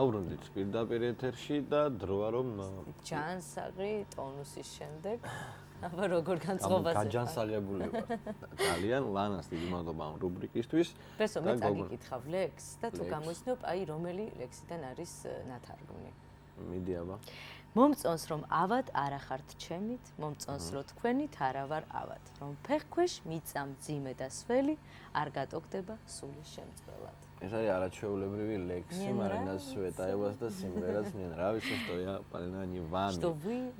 დავბრუნდით პირდაპირ ეთერში და დროა რომ ჯანსაღი ტონუსის შემდეგ აბა როგორ განწყობაზე გაჯანსაღებული ვარ. ძალიან ლანას დიდი მადლობა ამ რუბრიკისთვის. პრესო მე წაგიკითხავ ლექს და თუ გამოიცნობ აი რომელი ლექსიდან არის ნათარგმნი. მიდი აბა. მომწონს რომ ავად არა ხართ ჩემით, მომწონს რომ თქვენით არა ვარ ავად, რომ ფეხქვეშ მიწამ ძიმე და სველი არ გატოგდება სული შემწველად. ეს არის არაჩვეულებრივი ლექსი მარინა სვეტაევას და სიმღერაც მე რა ვიცი что я Полина не вами.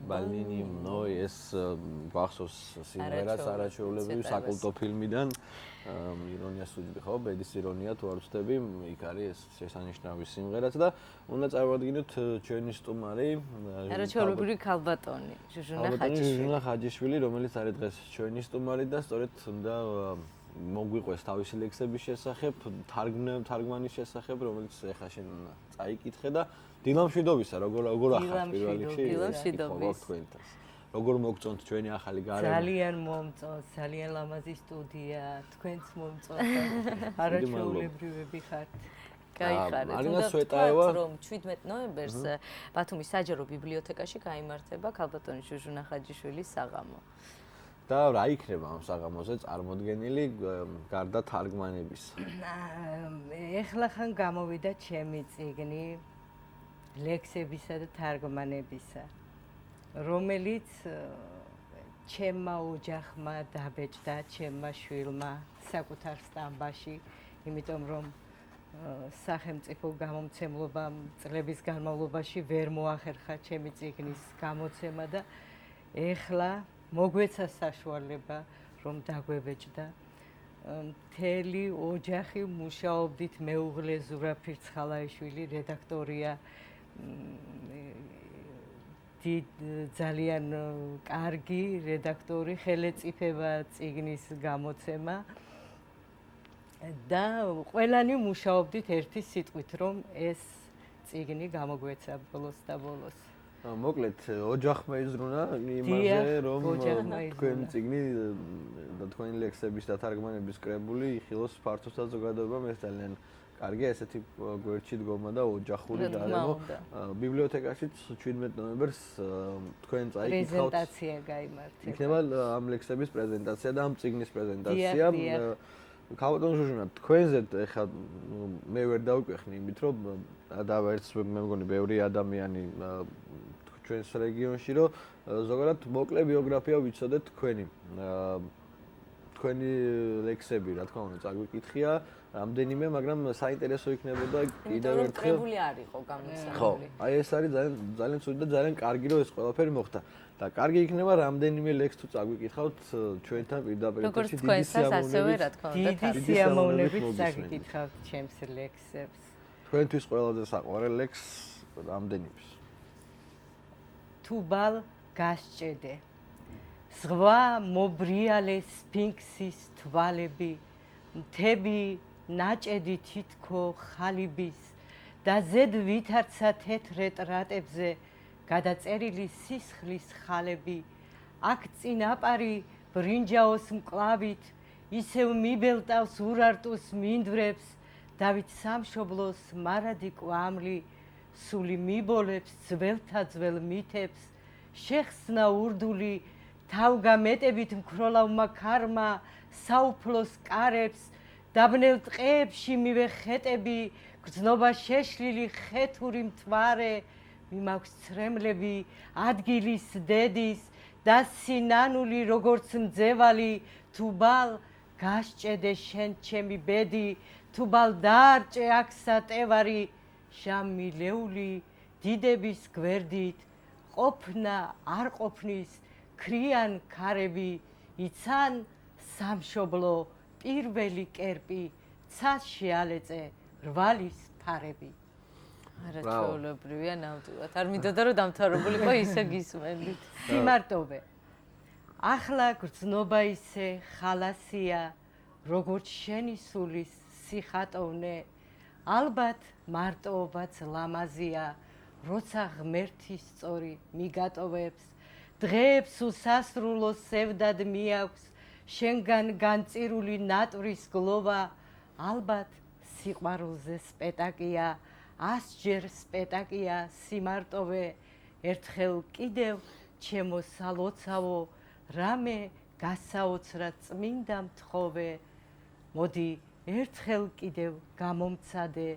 Balini mной ეს გვახსოვს სიმღერაც არაჩვეულებრივი საკულტო ფილმიდან ირონია სუჯი ხო ბედის ირონია თუ არ ვწდები იქ არის ეს შესანიშნავი სიმღერაც და უნდა წავადგინოთ ჩვენი სტუმარი არაჩვეულებრივი ქალბატონი ჟუჟუნა ხაჯიშვილი რომელიც არის დღეს ჩვენი სტუმარი და სწორედ უნდა მოგვიყვეს თავისი ლექსების შესახებ, თარგმანის შესახებ, რომელიც ახლა შენ წაიკითხე და დილამშვიდობისა, როგორ ახართ პირველ რიგში? დილამშვიდობის. როგორ მოგწონთ ჩვენი ახალი გარემო? ძალიან მომწონს, ძალიან ლამაზი სტუდია, თქვენც მომწონთ. არაჩვეულებრივები ხართ. გაიხარეთ. მარინა სვეტაევა რომ 17 ნოემბერს ბათუმის საჯარო ბიბლიოთეკაში გაიმართება ქალბატონი ჟუჟუნა ხაჯიშვილის საღამო. და რა იქნება ამ საღამოზე წარმოდგენილი გარდა თარგმანების? ეხლა ხან გამოვიდა ჩემი წიგნი ლექსებისა და თარგმანებისა, რომელიც ჩემმა ოჯახმა დაბეჭდა, ჩემმა შვილმა საკუთარ სტამბაში, იმიტომ რომ სახელმწიფო გამომცემლობამ წლების განმავლობაში ვერ მოახერხა ჩემი წიგნის გამოცემა და ეხლა მოგვეცა საშუალება რომ დაგვებეჭდა მთელი ოჯახი მუშაობდით მეუღლე ზურაფ ფირცხალაიშვილი რედაქტორია ძალიან კარგი რედაქტორი ხელეწიფება წიგნის გამოცემა და ყველანი მუშაობდით ერთი სიტყვით რომ ეს წიგნი გამოგვეცა ბოლოს და ბოლოს მოკლედ ოჯახმა იზრუნა იმაზე რომ თქვენი წიგნი და თქვენი ლექსების და თარგმანების კრებული იხილოს ფართო საზოგადოებამ ეს ძალიან კარგია ესეთი გვერდში დგომა და ოჯახური გარემო ბიბლიოთეკაშიც 17 ნოემბერს თქვენ წაიკითხავთ პრეზენტაცია გაიმართება იქნება ამ ლექსების პრეზენტაცია და ამ წიგნის პრეზენტაცია ქალბატონ ჟუჟუნა თქვენზე ეხლა მე ვერ დავიკვეხნი იმით რომ დავაერც მე მგონი ბევრი ადამიანი ჩვენს რეგიონში რომ ზოგადად მოკლე ბიოგრაფია ვიცოდეთ თქვენი ლექსები რა თქმა უნდა წაგვიკითხია რამდენიმე მაგრამ საინტერესო იქნებოდა კიდევ ერთხელ კრებული არ იყო გამოცემული ხო აი ეს არის ძალიან ცუდი და ძალიან კარგი რომ ეს ყველაფერი მოხდა და კარგი იქნება რამდენიმე ლექს თუ წაგვიკითხავთ ჩვენთან პირდაპირ ეთერში დიდი სიამოვნებით წაგიკითხავთ ჩემს ლექსებს თქვენთვის ყველაზე საყვარელ ლექს რამდენივეს თუბალ გასჭედე ზღვა მობრიალე სფინქსის თვალები მთები ნაჭედი თითქო ხალიბის და ზედ ვითარცა თეთრ ეტრატებზე გადაწერილი სისხლის ხალები აქ წინაპარი ბრინჯაოს მკლავით ისევ მიბელტავს ურარტუს მინდვრებს დავით სამშობლოს მარადი კვამლი სული მიბოლებს ძველთა ძველ მითებს შეხსნა ურდული თავგამეტებით მქროლავმა ქარმა საუფლოს კარებს დაბნელ ტყეებში მივეხეტები გრძნობა შეშლილი ხეთური მთვარე მიმაქვს ცრემლები ადგილის დედის და სინანული როგორც მძევალი თუბალ გასჭედე შენ ჩემი ბედი თუბალ დაარჭე აქ სატევარი შამილეული დიდების გვერდით ყოფნა არ ყოფნის ქრიან ქარები იცან სამშობლო პირველი კერპი ცას შეალეწე რვალის ფარები არაჩვეულებრივია ნამდვილად არ მინდოდა რომ დამთავრებულიყო ისე გისმენდით სიმარტოვე ახლა გრძნობა ისე ხალასია როგორც შენი სულის სიხატოვნე ალბათ მარტოობაც ლამაზია როცა ღმერთის სწორი მიგატოვებს დღეებს უსასრულო სევდად მიაქვს შენგან განწირული ნატვრის გლოვა ალბათ სიყვარულზე სპეტაკია 100-ჯერ სპეტაკია სიმარტოვე ერთხელ კიდევ ჩემო სალოცავო რამე გასაოცრად წმინდა მთხოვე მოდი ერთხელ კიდევ გამომცადე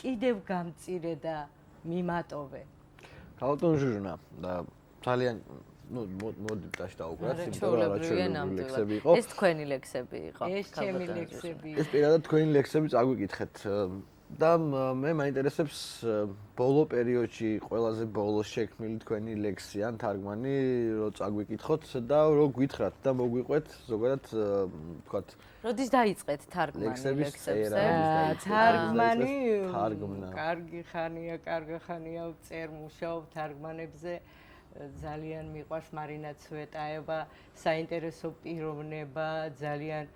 კიდევ გამწირე და მიმატოვე ქალბატონ ჟუჟნა და ძალიან მოდი დაშ დაუკვირდით ჩვეულებრივია ნამდვილად ეს თქვენი ლექსები იყო ეს ჩემი ლექსები ეს პირადად თქვენი ლექსები წაგვიკითხეთ და მე მაინტერესებს ბოლო პერიოდში ყველაზე ბოლოს შექმნილი თქვენი ლექსი ან თარგმანი რო წაგვიკითხოთ და რო გითხრათ და მოგვიყვეთ ზოგადად ვთქვათ როდის დაიწყეთ თარგმანი ლექსებზე თარგმანი თარგმნა კარგი ხანია წერ მუშაობ თარგმანებზე ძალიან მიყვარს მარინა ცვეტაევა საინტერესო პიროვნება ძალიან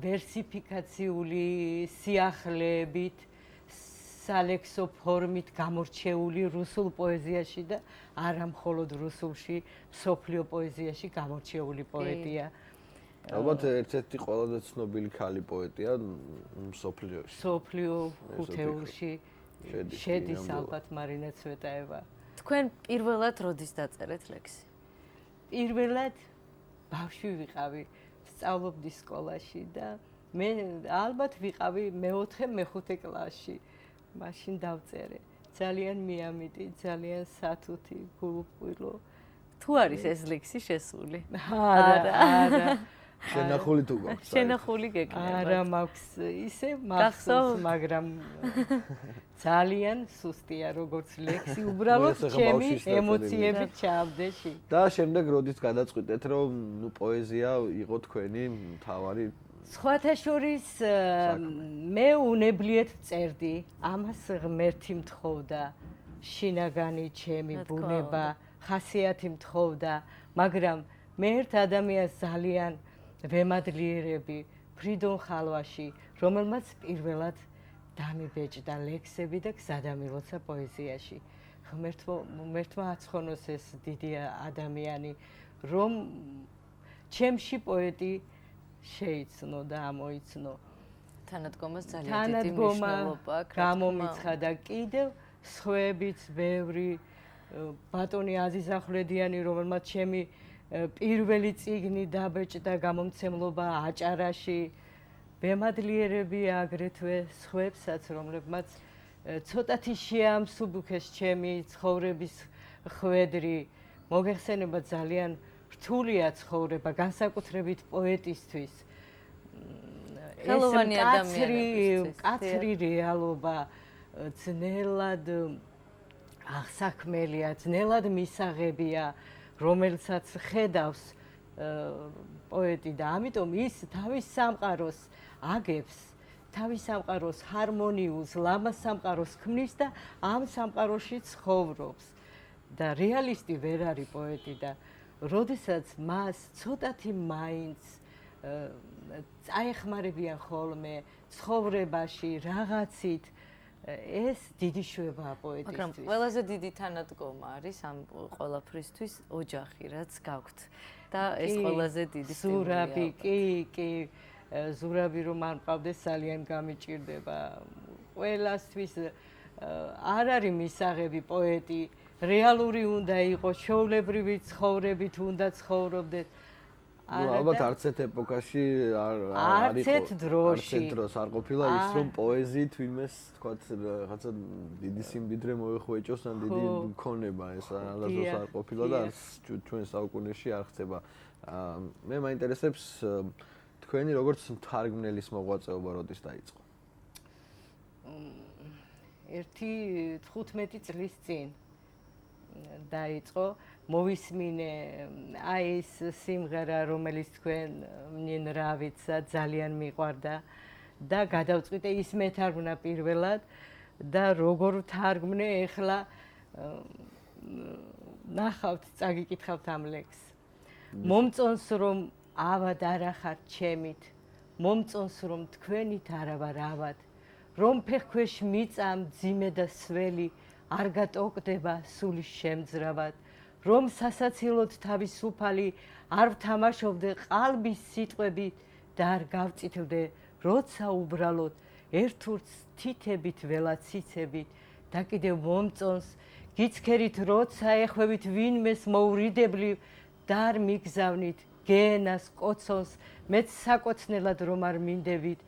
ვერსიფიკაციული სიახლეებით სალექსო ფორმით გამორჩეული რუსულ პოეზიაში და არა მხოლოდ რუსულში, მსოფლიო პოეზიაში გამორჩეული პოეტია. ალბათ ერთ-ერთი ყველაზე ცნობილი ქალი პოეტია მსოფლიოში. მსოფლიო ხუთეულში შედის ალბათ მარინა ცვეტაევა. თქვენ პირველად როდის დაწერეთ ლექსი? პირველად ბავშვი ვიყავი. სწავლობდი სკოლაში და მე ალბათ ვიყავი მე-4 მე-5 კლასში. მაშინ დავწერე. ძალიან მიამიტი, ძალიან სათუთი, გულუყვილო. თუ არის ეს ლექსი შესული? არა. შენახული თუ გაქვს? შენახული გეკნება. არა მაქვს ისე მახსოვს, მაგრამ ძალიან სუსტია როგორც ლექსი, უბრალოდ ჩემი ემოციები ჩავდეში. და შემდეგ როდის გადაწყვიტეთ, რომ ნუ პოეზია იყო თქვენი მთავარი სხვათა შორის მე უნებლიეთ წერდი, ამას ღმერთი მთხოვდა, შინაგანი ჩემი ბუნება, ხასიათი მთხოვდა, მაგრამ მე ერთ ადამიანს ძალიან ვემადლიერები ფრიდონ ხალვაში, რომელმაც პირველად დამიბეჭდა ლექსები და გზადამილოცა პოეზიაში. ღმერთმა აცხონოს ეს დიდი ადამიანი, რომ ჩემში პოეტი შეიცნო და ამოიცნო. თანადგომას ძალიან დიდი მნიშვნელობა აქვს. გამომიცხადა კიდევ სხვაებიც ბევრი ბატონი აზიზ ახვლედიანი, რომელმაც ჩემი პირველი წიგნი დაბეჭდა გამომცემლობა აჭარაში. ვემადლიერები აგრეთვე სხვებსაც, რომლებმაც ცოტათი შეამსუბუქეს ჩემი ცხოვრების ხვედრი. მოგეხსენება ძალიან რთულია ცხოვრება, განსაკუთრებით პოეტისთვის. ხელოვანი ადამიანებისთვის. კაცრი რეალობა ძნელად აღსაქმელია, ძნელად მისაღებია, რომელსაც ხედავს პოეტი და ამიტომ ის თავის სამყაროს აგებს, თავის სამყაროს ჰარმონიულს, ლამაზ სამყაროს ქმნის და ამ სამყაროში ცხოვრობს. და რეალისტი ვერ არის პოეტი და როდესაც მას ცოტათი მაინც წაეხმარებიან ხოლმე ცხოვრებაში რაღაცით ეს დიდი შვებაა პოეტისთვის. მაგრამ ყველაზე დიდი თანადგომა არის ამ ყველაფრისთვის ოჯახი, რაც გაქვთ. და ეს ყველაზე დიდი ზურაბი, კი, ზურაბი რომ არ მყავდეს ძალიან გამიჭირდება. ყველასთვის არ არის მისაღები პოეტი, რეალური უნდა იყოს, ჩვეულებრივი ცხოვრებით უნდა ცხოვრობდეს. ალბათ არც ერთ ეპოქაში არც ერთ დროს არ ყოფილა ის რომ პოეზიით ვინმეს თქვათ რაღაცა დიდი სიმდიდრე მოეხვეჭოს ან დიდი ქონება ეს ალაზოს არ ყოფილა და ჩვენ საუკუნეში არ ხდება. მე მაინტერესებს თქვენი როგორც მთარგმნელის მოღვაწეობა როდის დაიწყო? 15 წლის წინ დაიწყო. მოვისმინე აი ეს სიმღერა, რომელიც თქვენ ნინრავიცა ძალიან მიყვარდა და გადავწყვიტე ის მეთარგმნა პირველად და როგორ თარგმნე ეხლა ნახავთ, წაგიკითხავთ ამ ლექსს. მომწონს რომ ავად არა ხართ ჩემით, მომწონს რომ თქვენით არა ვარ ავად, რომ ფეხქვეშ მიწა მძიმე და სველი არ გატოკდება სულის შემძრავად. რომ სასაცილოდ თავისუფალი არ ვთამაშობდე ყალბის სიტყვებით და არ გავწითლდე, როცა უბრალოდ ერთურს თითებით ველაციცებით და კიდევ მომწონს გიცქერით როცა ეხვევით ვინმეს მოურიდებლივ და არ მიგზავნით გენას კოცონს მეც საკოცნელად რომ არ მინდებით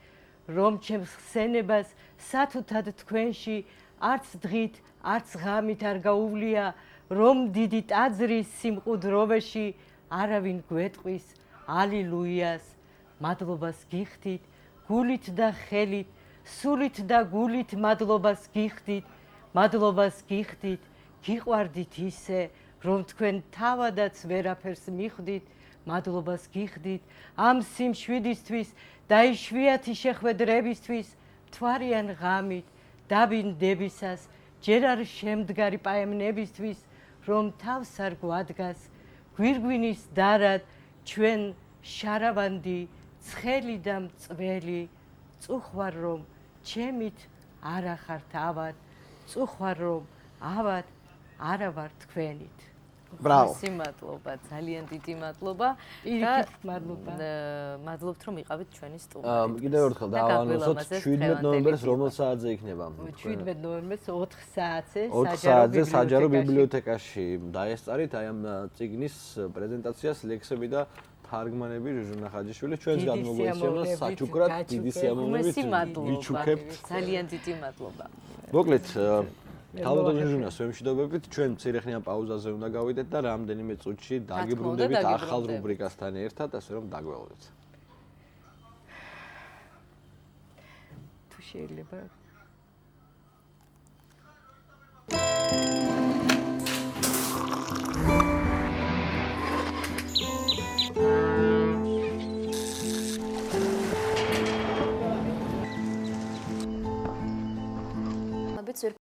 რომ ჩემს ხსენებას სათუთად თქვენში არც დღით არც ღამით არ გაუვლია რომ დიდი ტაძრის სიმყუდროვეში არავინ გვეტყვის ალილუიას მადლობას გიხდით გულით და ხელით სულით და გულით მადლობას გიხდით გიყვარდით ისე რომ თქვენ თავადაც ვერაფერს მიხვდით მადლობას გიხდით ამ სიმშვიდისთვის და იშვიათი შეხვედრებისთვის მთვარიან ღამით დაბინდებისას ჯერ არ შემდგარი პაემნებისთვის რომ თავს არ გვადგას გვირგვინის დარად ჩვენ შარავანდი ცხელი და მწველი წუხვარ რომ ჩემით არ ახართ ავად წუხვარ რომ ავად არა ვარ თქვენით Bravo. მადლობა, ძალიან დიდი მადლობა და მადლობა. მადლობთ რომ იყავით ჩვენი სტუმარი. კიდევ ერთხელ დავანონსოთ 17 ნოემბერს რომელ საათზე იქნება? 17 ნოემბერს 4 საათზე 4 საათზე საჯარო ბიბლიოთეკაში დაესწარით აი ამ წიგნის პრეზენტაციას, ლექსები და თარგმანები ჟუჟუნა ხაჯიშვილი ჩვენს გადმოგვეცემდა საჩუქრად დიდი სიამოვნებით ვიჩუქებთ. ძალიან დიდი მადლობა. მოკლედ თავდადო ჟურნალს ვემშვიდობებით, ჩვენ მცირეხნიან პაუზაზე უნდა გავიდეთ და რამდენიმე წუთში დაგიბრუნდებით ახალ რუბრიკასთან ერთად, ასე რომ დაგველოდეთ. თუ შეიძლება